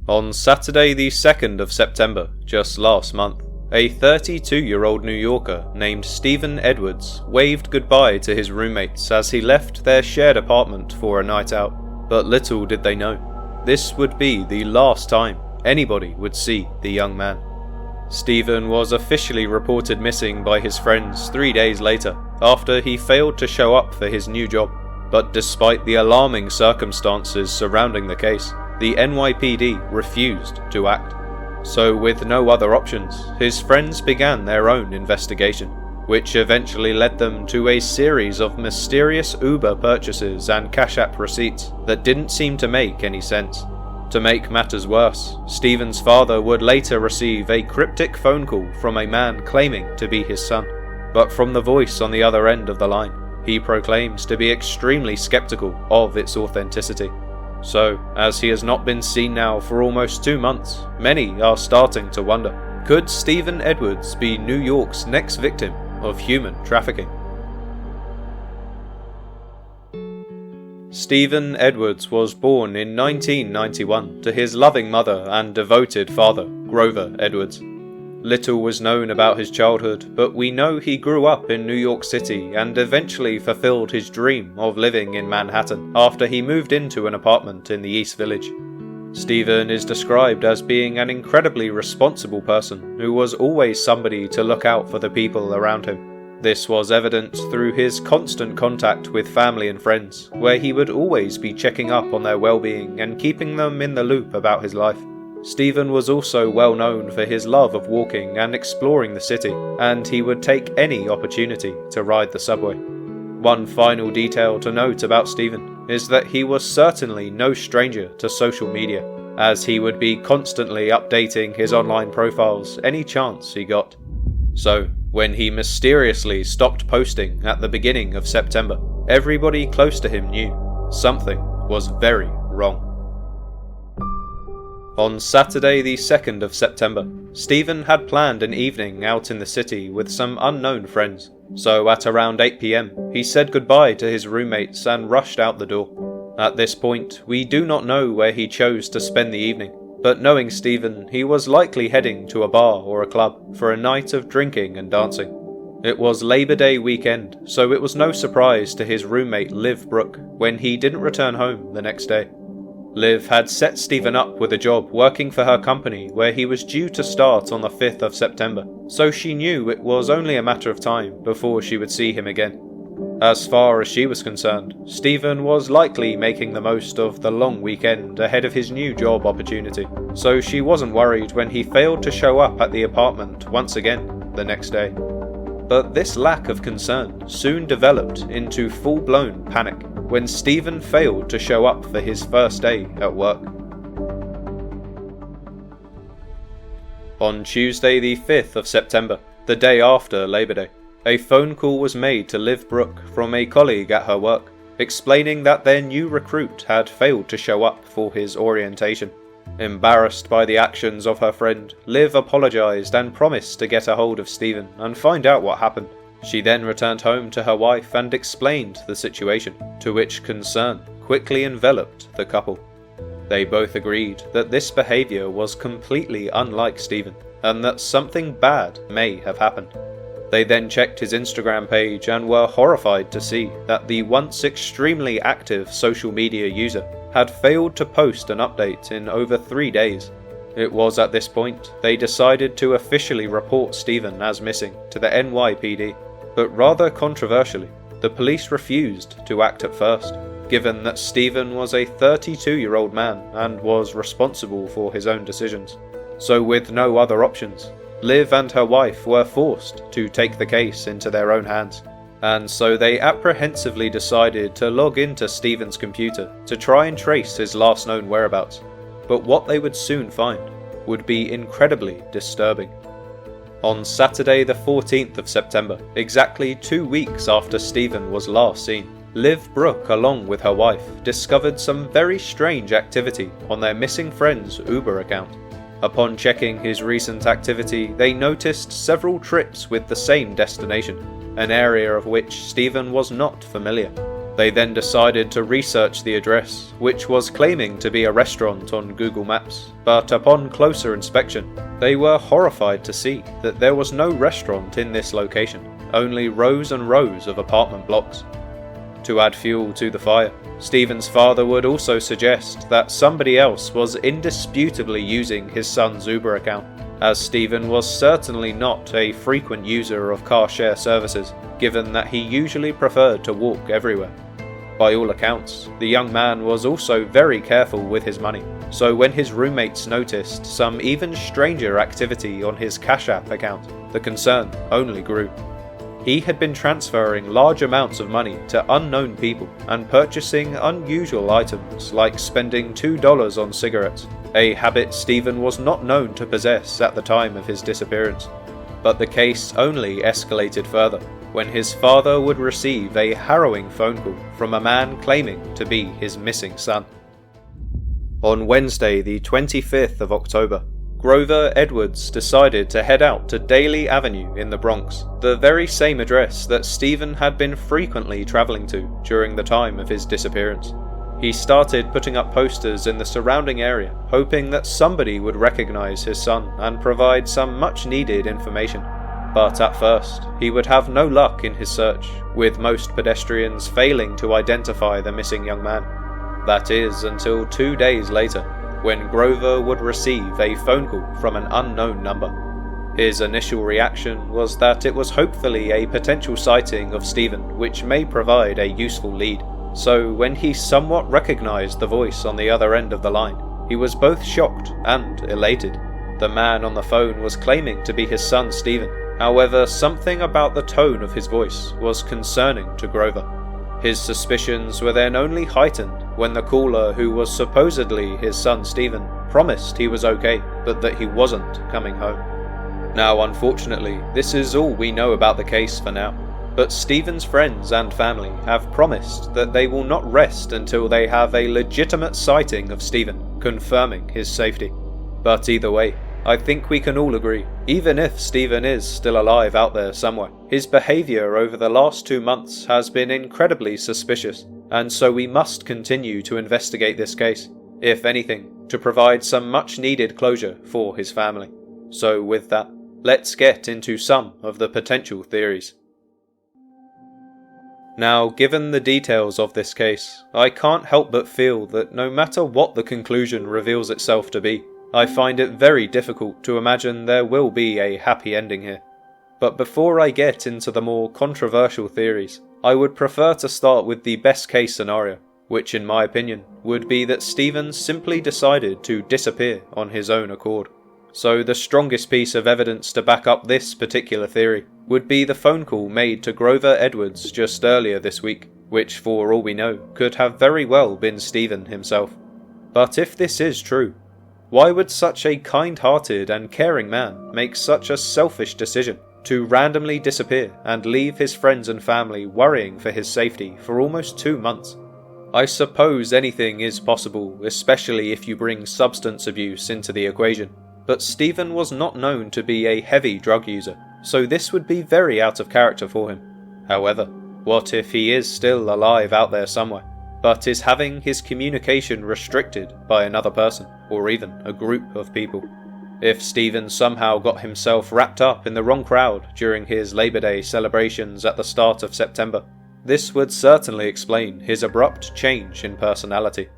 On Saturday the 2nd of September, just last month, a 32-year-old New Yorker named Stephen Edwards waved goodbye to his roommates as he left their shared apartment for a night out. But little did they know, this would be the last time anybody would see the young man. Stephen was officially reported missing by his friends 3 days later, after he failed to show up for his new job. But despite the alarming circumstances surrounding the case, the NYPD refused to act. So with no other options, his friends began their own investigation, which eventually led them to a series of mysterious Uber purchases and Cash App receipts that didn't seem to make any sense. To make matters worse, Stephen's father would later receive a cryptic phone call from a man claiming to be his son, but from the voice on the other end of the line, he proclaims to be extremely skeptical of its authenticity. So, as he has not been seen now for almost 2 months, many are starting to wonder, could Stephen Edwards be New York's next victim of human trafficking? Stephen Edwards was born in 1991 to his loving mother and devoted father, Grover Edwards. Little was known about his childhood, but we know he grew up in New York City and eventually fulfilled his dream of living in Manhattan after he moved into an apartment in the East Village. Stephen is described as being an incredibly responsible person who was always somebody to look out for the people around him. This was evident through his constant contact with family and friends, where he would always be checking up on their well-being and keeping them in the loop about his life. Stephen was also well known for his love of walking and exploring the city, and he would take any opportunity to ride the subway. One final detail to note about Stephen is that he was certainly no stranger to social media, as he would be constantly updating his online profiles any chance he got. So, when he mysteriously stopped posting at the beginning of September, everybody close to him knew something was very wrong. On Saturday the 2nd of September, Stephen had planned an evening out in the city with some unknown friends, so at around 8 PM, he said goodbye to his roommates and rushed out the door. At this point, we do not know where he chose to spend the evening, but knowing Stephen, he was likely heading to a bar or a club for a night of drinking and dancing. It was Labor Day weekend, so it was no surprise to his roommate Liv Brooke when he didn't return home the next day. Liv had set Stephen up with a job working for her company where he was due to start on the 5th of September, so she knew it was only a matter of time before she would see him again. As far as she was concerned, Stephen was likely making the most of the long weekend ahead of his new job opportunity, so she wasn't worried when he failed to show up at the apartment once again the next day. But this lack of concern soon developed into full-blown panic when Stephen failed to show up for his first day at work. On Tuesday the 5th of September, the day after Labor Day, a phone call was made to Liv Brooke from a colleague at her work, explaining that their new recruit had failed to show up for his orientation. Embarrassed by the actions of her friend, Liv apologized and promised to get a hold of Stephen and find out what happened. She then returned home to her wife and explained the situation, to which concern quickly enveloped the couple. They both agreed that this behavior was completely unlike Stephen, and that something bad may have happened. They then checked his Instagram page and were horrified to see that the once extremely active social media user had failed to post an update in over 3 days. It was at this point they decided to officially report Stephen as missing to the NYPD, but rather controversially, the police refused to act at first, given that Stephen was a 32-year-old man and was responsible for his own decisions. So with no other options, Liv and her wife were forced to take the case into their own hands, and so they apprehensively decided to log into Stephen's computer to try and trace his last known whereabouts. But what they would soon find would be incredibly disturbing. On Saturday the 14th of September, exactly 2 weeks after Stephen was last seen, Liv Brooke, along with her wife, discovered some very strange activity on their missing friend's Uber account. Upon checking his recent activity, they noticed several trips with the same destination, an area of which Stephen was not familiar. They then decided to research the address, which was claiming to be a restaurant on Google Maps, but upon closer inspection, they were horrified to see that there was no restaurant in this location, only rows and rows of apartment blocks. To add fuel to the fire, Stephen's father would also suggest that somebody else was indisputably using his son's Uber account, as Stephen was certainly not a frequent user of car share services, given that he usually preferred to walk everywhere. By all accounts, the young man was also very careful with his money, so when his roommates noticed some even stranger activity on his Cash App account, the concern only grew. He had been transferring large amounts of money to unknown people and purchasing unusual items like spending $2 on cigarettes, a habit Stephen was not known to possess at the time of his disappearance. But the case only escalated further when his father would receive a harrowing phone call from a man claiming to be his missing son. On Wednesday, the 25th of October, Grover Edwards decided to head out to Daly Avenue in the Bronx, the very same address that Stephen had been frequently travelling to during the time of his disappearance. He started putting up posters in the surrounding area, hoping that somebody would recognise his son and provide some much-needed information. But at first, he would have no luck in his search, with most pedestrians failing to identify the missing young man. That is, until 2 days later, when Grover would receive a phone call from an unknown number. His initial reaction was that it was hopefully a potential sighting of Stephen, which may provide a useful lead. So when he somewhat recognised the voice on the other end of the line, he was both shocked and elated. The man on the phone was claiming to be his son Stephen. However, something about the tone of his voice was concerning to Grover. His suspicions were then only heightened when the caller, who was supposedly his son Stephen, promised he was okay, but that he wasn't coming home. Now, unfortunately, this is all we know about the case for now, but Stephen's friends and family have promised that they will not rest until they have a legitimate sighting of Stephen, confirming his safety. But either way, I think we can all agree, even if Stephen is still alive out there somewhere, his behaviour over the last 2 months has been incredibly suspicious, and so we must continue to investigate this case, if anything, to provide some much needed closure for his family. So with that, let's get into some of the potential theories. Now, given the details of this case, I can't help but feel that no matter what the conclusion reveals itself to be, I find it very difficult to imagine there will be a happy ending here. But before I get into the more controversial theories, I would prefer to start with the best case scenario, which in my opinion would be that Stephen simply decided to disappear on his own accord. So the strongest piece of evidence to back up this particular theory would be the phone call made to Grover Edwards just earlier this week, which for all we know could have very well been Stephen himself. But if this is true, why would such a kind-hearted and caring man make such a selfish decision to randomly disappear and leave his friends and family worrying for his safety for almost 2 months? I suppose anything is possible, especially if you bring substance abuse into the equation, but Stephen was not known to be a heavy drug user, so this would be very out of character for him. However, what if he is still alive out there somewhere, but is having his communication restricted by another person, or even a group of people? If Stephen somehow got himself wrapped up in the wrong crowd during his Labor Day celebrations at the start of September, this would certainly explain his abrupt change in personality.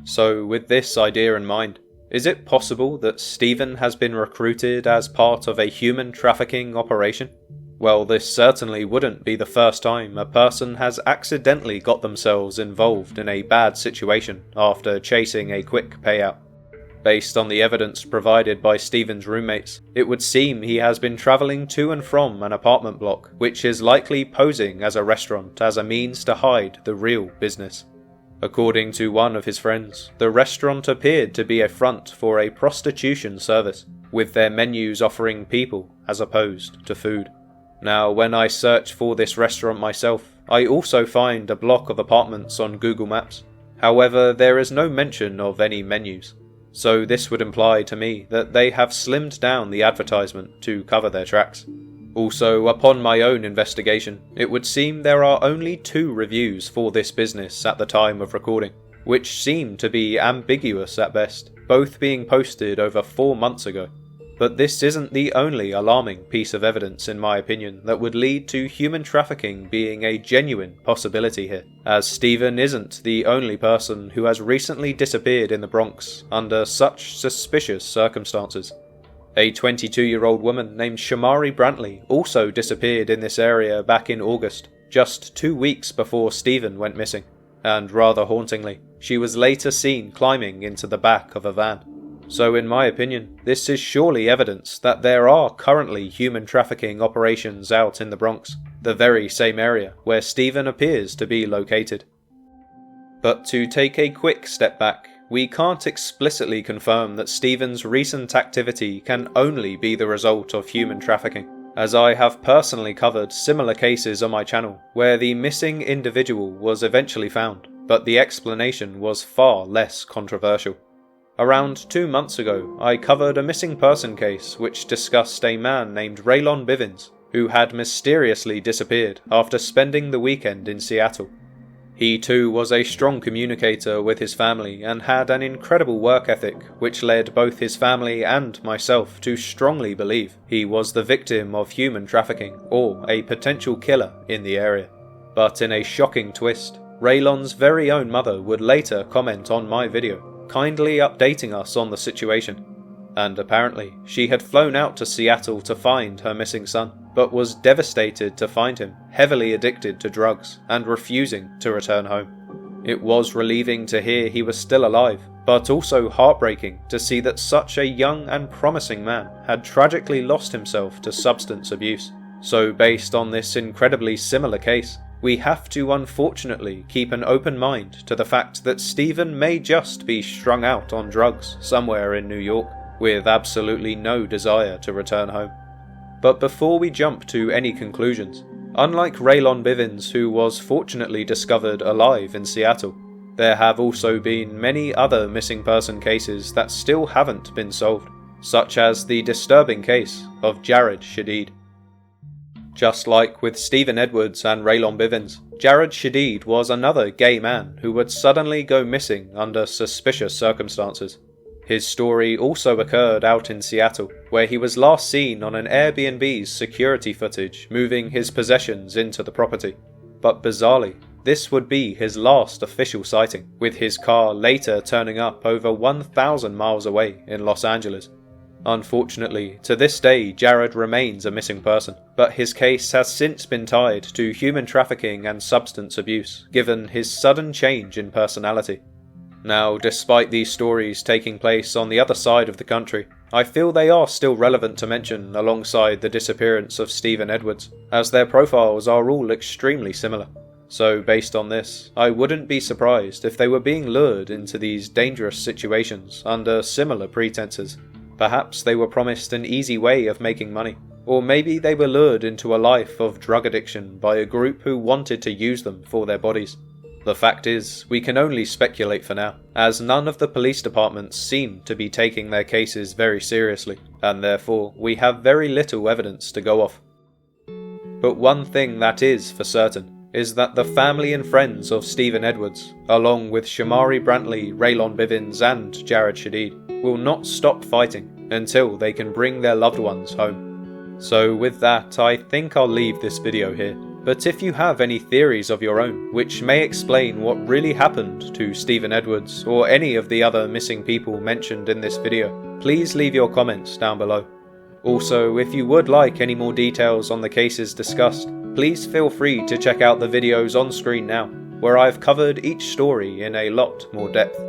So with this idea in mind, is it possible that Stephen has been recruited as part of a human trafficking operation? Well, this certainly wouldn't be the first time a person has accidentally got themselves involved in a bad situation after chasing a quick payout. Based on the evidence provided by Stephen's roommates, it would seem he has been travelling to and from an apartment block, which is likely posing as a restaurant as a means to hide the real business. According to one of his friends, the restaurant appeared to be a front for a prostitution service, with their menus offering people as opposed to food. Now, when I search for this restaurant myself, I also find a block of apartments on Google Maps. However, there is no mention of any menus. So this would imply to me that they have slimmed down the advertisement to cover their tracks. Also, upon my own investigation, it would seem there are only 2 reviews for this business at the time of recording, which seem to be ambiguous at best, both being posted over 4 months ago. But this isn't the only alarming piece of evidence, in my opinion, that would lead to human trafficking being a genuine possibility here, as Stephen isn't the only person who has recently disappeared in the Bronx under such suspicious circumstances. A 22-year-old woman named Shamari Brantley also disappeared in this area back in August, just 2 weeks before Stephen went missing, and rather hauntingly, she was later seen climbing into the back of a van. So in my opinion, this is surely evidence that there are currently human trafficking operations out in the Bronx, the very same area where Stephen appears to be located. But to take a quick step back, we can't explicitly confirm that Stephen's recent activity can only be the result of human trafficking, as I have personally covered similar cases on my channel where the missing individual was eventually found, but the explanation was far less controversial. Around 2 months ago, I covered a missing person case which discussed a man named Raylon Bivens, who had mysteriously disappeared after spending the weekend in Seattle. He too was a strong communicator with his family and had an incredible work ethic which led both his family and myself to strongly believe he was the victim of human trafficking or a potential killer in the area. But in a shocking twist, Raylon's very own mother would later comment on my video, kindly updating us on the situation. And apparently, she had flown out to Seattle to find her missing son, but was devastated to find him heavily addicted to drugs and refusing to return home. It was relieving to hear he was still alive, but also heartbreaking to see that such a young and promising man had tragically lost himself to substance abuse. So based on this incredibly similar case, we have to unfortunately keep an open mind to the fact that Stephen may just be strung out on drugs somewhere in New York, with absolutely no desire to return home. But before we jump to any conclusions, unlike Raylon Bivens, who was fortunately discovered alive in Seattle, there have also been many other missing person cases that still haven't been solved, such as the disturbing case of Jared Shadid. Just like with Stephen Edwards and Raylon Bivens, Jared Shadid was another gay man who would suddenly go missing under suspicious circumstances. His story also occurred out in Seattle, where he was last seen on an Airbnb's security footage moving his possessions into the property. But bizarrely, this would be his last official sighting, with his car later turning up over 1,000 miles away in Los Angeles. Unfortunately, to this day Jared remains a missing person, but his case has since been tied to human trafficking and substance abuse, given his sudden change in personality. Now, despite these stories taking place on the other side of the country, I feel they are still relevant to mention alongside the disappearance of Stephen Edwards, as their profiles are all extremely similar. So based on this, I wouldn't be surprised if they were being lured into these dangerous situations under similar pretenses. Perhaps they were promised an easy way of making money, or maybe they were lured into a life of drug addiction by a group who wanted to use them for their bodies. The fact is, we can only speculate for now, as none of the police departments seem to be taking their cases very seriously, and therefore we have very little evidence to go off. But one thing that is for certain is that the family and friends of Stephen Edwards, along with Shamari Brantley, Raylon Bivens and Jared Shadid, will not stop fighting until they can bring their loved ones home. So with that, I think I'll leave this video here. But if you have any theories of your own, which may explain what really happened to Stephen Edwards or any of the other missing people mentioned in this video, please leave your comments down below. Also, if you would like any more details on the cases discussed, please feel free to check out the videos on screen now, where I've covered each story in a lot more depth.